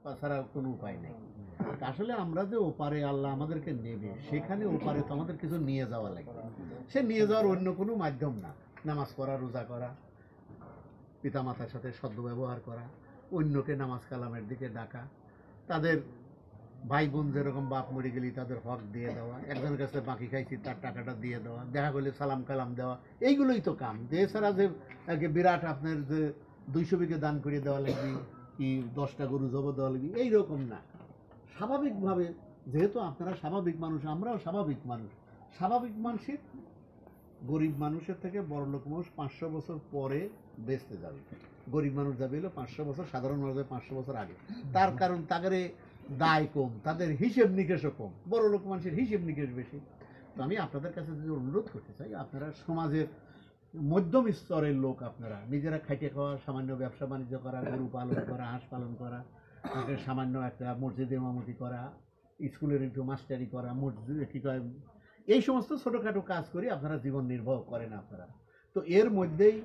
তাছাড়া কোনো উপায় নেই। আসলে আমরা যে ওপারে আল্লাহ আমাদেরকে নেবে, সেখানে ওপারে তো আমাদের কিছু নিয়ে যাওয়া লাগবে। সে নিয়ে যাওয়ার অন্য কোনো মাধ্যম না, নামাজ পড়া, রোজা করা, পিতামাতার সাথে সদ্ব্যবহার করা, অন্যকে নামাজ কালামের দিকে ডাকা, তাদের ভাই বোন যেরকম বাপ মরে গেলি তাদের হক দিয়ে দেওয়া, একজনের কাছে বাকি খাইছি তার টাকাটা দিয়ে দেওয়া, দেখা করলে সালাম কালাম দেওয়া, এইগুলোই তো কাম। এছাড়া যে বিরাট আপনার যে 200 বিঘে দান করে দেওয়া লাগবে কি 10টা গরু জব দেওয়া লাগবে, এইরকম না। স্বাভাবিকভাবে, যেহেতু আপনারা স্বাভাবিক মানুষ, আমরাও স্বাভাবিক মানুষ, স্বাভাবিক মানুষের গরিব মানুষের থেকে বড়লোক মানুষ 500 বছর পরে বেঁচতে যাবে। গরিব মানুষ যাবে হলো 500 বছর, সাধারণ মানুষ 500 বছর আগে। তার কারণ তাদের দায় কম, তাদের হিসেব নিকেশও কম, বড়লোক মানুষের হিসেব নিকেশ বেশি। তো আমি আপনাদের কাছে যদি অনুরোধ করতে চাই, আপনারা সমাজের মধ্যম স্তরের লোক, আপনারা নিজেরা খাইতে খাওয়া, সামান্য ব্যবসা বাণিজ্য করা, গরু পালন করা, হাঁস পালন করা, সামান্য একটা মসজিদে ইমামতি করা, স্কুলের একটু মাস্টারি করা, মসজিদে কী কয়, এই সমস্ত ছোটোখাটো কাজ করে আপনারা জীবন নির্বাহ করেন আপনারা। তো এর মধ্যেই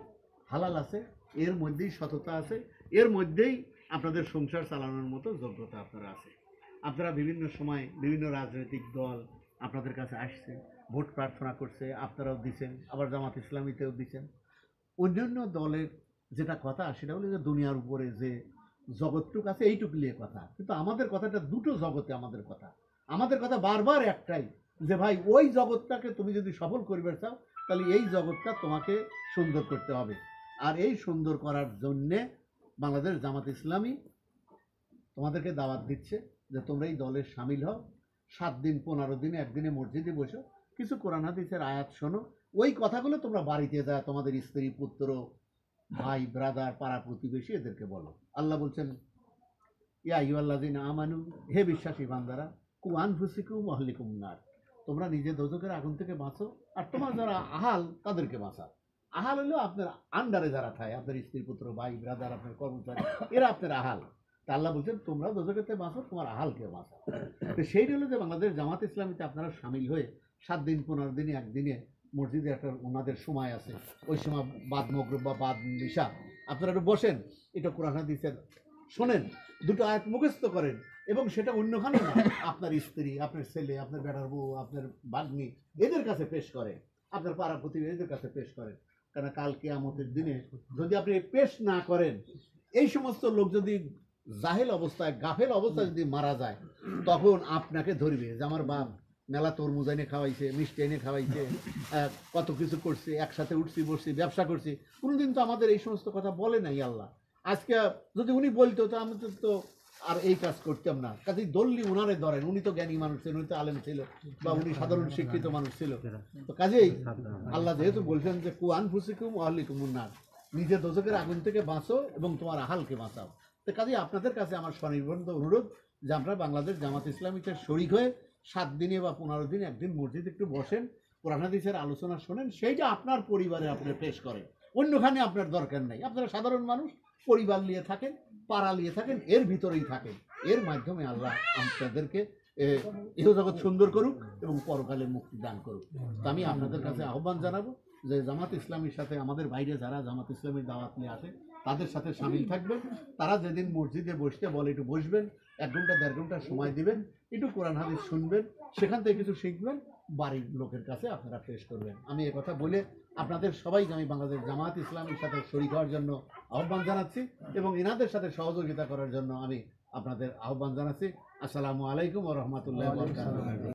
হালাল আছে, এর মধ্যেই সততা আছে, এর মধ্যেই আপনাদের সংসার চালানোর মতো যোগ্যতা আপনারা আছে। আপনারা বিভিন্ন সময় বিভিন্ন রাজনৈতিক দল আপনাদের কাছে আসছে, ভোট প্রার্থনা করছে, আপনারাও দিচ্ছেন, আবার জামাত ইসলামীতেও দিচ্ছেন। অন্যান্য দলের যেটা কথা সেটা হলো যে দুনিয়ার উপরে যে জগৎটুক আছে এইটুকু নিয়ে কথা, কিন্তু আমাদের কথাটা দুটো জগতে। আমাদের কথা বারবার একটাই, যে ভাই ওই জগৎটাকে তুমি যদি সফল করবে চাও, তাহলে এই জগৎটা তোমাকে সুন্দর করতে হবে। আর এই সুন্দর করার জন্যে বাংলাদেশ জামাত ইসলামী তোমাদেরকে দাওয়াত দিচ্ছে যে তোমরা এই দলের সামিল হও। 7 দিন 15 দিনে একদিনে মসজিদে বসো, কিছু কোরআন হাদিসের আয়াত শোনো, ওই কথাগুলো তোমরা বাড়িতে যায় তোমাদের স্ত্রী, পুত্র, ভাই, ব্রাদার, পাড়া প্রতিবেশী এদেরকে বলো। আল্লাহ বলছেন, ইয়া আইয়ুহাল্লাযিনা আমানু, হে বিশ্বাসী বান্দারা, কু আনফুসিকুম ওয়া আহলিকুম নার, তোমরা নিজে দোজখের আগুন থেকে বাঁচো, আর তোমার যারা আহাল তাদেরকে বাঁচাও। আহাল হলো আপনার আন্ডারে যারা থাকে, আপনার স্ত্রী, পুত্র, ভাই, ব্রাদার, আপনার কর্মচারী, এরা আপনার আহাল। তা আল্লাহ বলছেন তোমরা দোজখের থেকে বাঁচো, তোমার আহালকে বাঁচাও। তো সেইটা হলো যে বাংলাদেশ জামাত ইসলামীতে আপনারা সামিল হয়ে 7 দিন 15 দিনে একদিনে মসজিদে একটা ওনাদের সময় আছে, ওই সময় বাদ মগরিব বা বাদ নিশা আপনারা একটু বসেন, এটা কোরআন হাদিসের শোনেন, দুটো আয়াত মুখস্থ করেন, এবং সেটা অন্যখানে না, আপনার স্ত্রী, আপনার ছেলে, আপনার বেটার বউ, আপনার ভাগ্নি, এদের কাছে পেশ করেন, আপনার পাড়া প্রতিবেশীদের কাছে পেশ করেন। কারণ কাল কিয়ামতের দিনে যদি আপনি পেশ না করেন, এই সমস্ত লোক যদি জাহেল অবস্থায়, গাফেল অবস্থায় যদি মারা যায়, তখন আপনাকে ধরবে যে আমার বাপ মেলা তরমুজ এনে খাওয়াইছে, মিষ্টি এনে খাওয়াইছে, কত কিছু করছে, একসাথে উঠছি বসছি, ব্যবসা করছি। কোনোদিন তো আমাদের এই সমস্ত কথা বলে নাই আল্লাহ। আজকে যদি উনি বলতো তো আমি তো আর এই কাজ করতাম না। কাজেই দললি উনারে ধরেন, উনি তো জ্ঞানী মানুষ ছিলেন, উনি তো আলেম ছিল, বা উনি সাধারণ শিক্ষিত মানুষ ছিল। তো কাজেই আল্লাহ যেহেতু বলছেন যে কু আনফুসিকুম ওয়া আহলিকুমুন নার, নিজের দোজখের আগুন থেকে বাঁচো এবং তোমার আহালকে বাঁচাও। তো কাজেই আপনাদের কাছে আমার স্বনির্বন্ধ অনুরোধ যে আপনারা বাংলাদেশ জামাত ইসলামীতে শরিক হয়ে 7 দিনে বা 15 দিনে একদিন মসজিদে একটু বসেন, কোরআন হাদিসের আলোচনা শোনেন, সেইটা আপনার পরিবারে আপনি পেশ করেন, অন্যখানে আপনার দরকার নেই। আপনারা সাধারণ মানুষ, পরিবার নিয়ে থাকেন, পাড়া নিয়ে থাকেন, এর ভিতরেই থাকেন। এর মাধ্যমে আল্লাহ আপনাদেরকে ইহজগৎ সুন্দর করুক এবং পরকালে মুক্তি দান করুক। তো আমি আপনাদের কাছে আহ্বান জানাবো যে জামাত ইসলামীর সাথে আমাদের বাইরে যারা জামাত ইসলামীর দাওয়াত নিয়ে আসে তাদের সাথে সামিল থাকবেন। তারা যেদিন মসজিদে বসতে বলে একটু বসবেন, 1 ঘন্টা 1.5 ঘন্টা সময় দিবেন, একটু কোরআন হাদিস শুনবেন, সেখান থেকে কিছু শিখবেন, বাড়ির লোকের কাছে আপনারা পেশ করবেন। আমি কথা বলে আপনাদের সবাইকে আমি বাংলাদেশ জামাত ইসলামীর সাথে শরীক হওয়ার জন্য আহ্বান জানাচ্ছি, এবং এনাদের সাথে সহযোগিতা করার জন্য আমি আপনাদের আহ্বান জানাচ্ছি। আসসালামু আলাইকুম ওয়া রাহমাতুল্লাহি ওয়া বারাকাতুহু।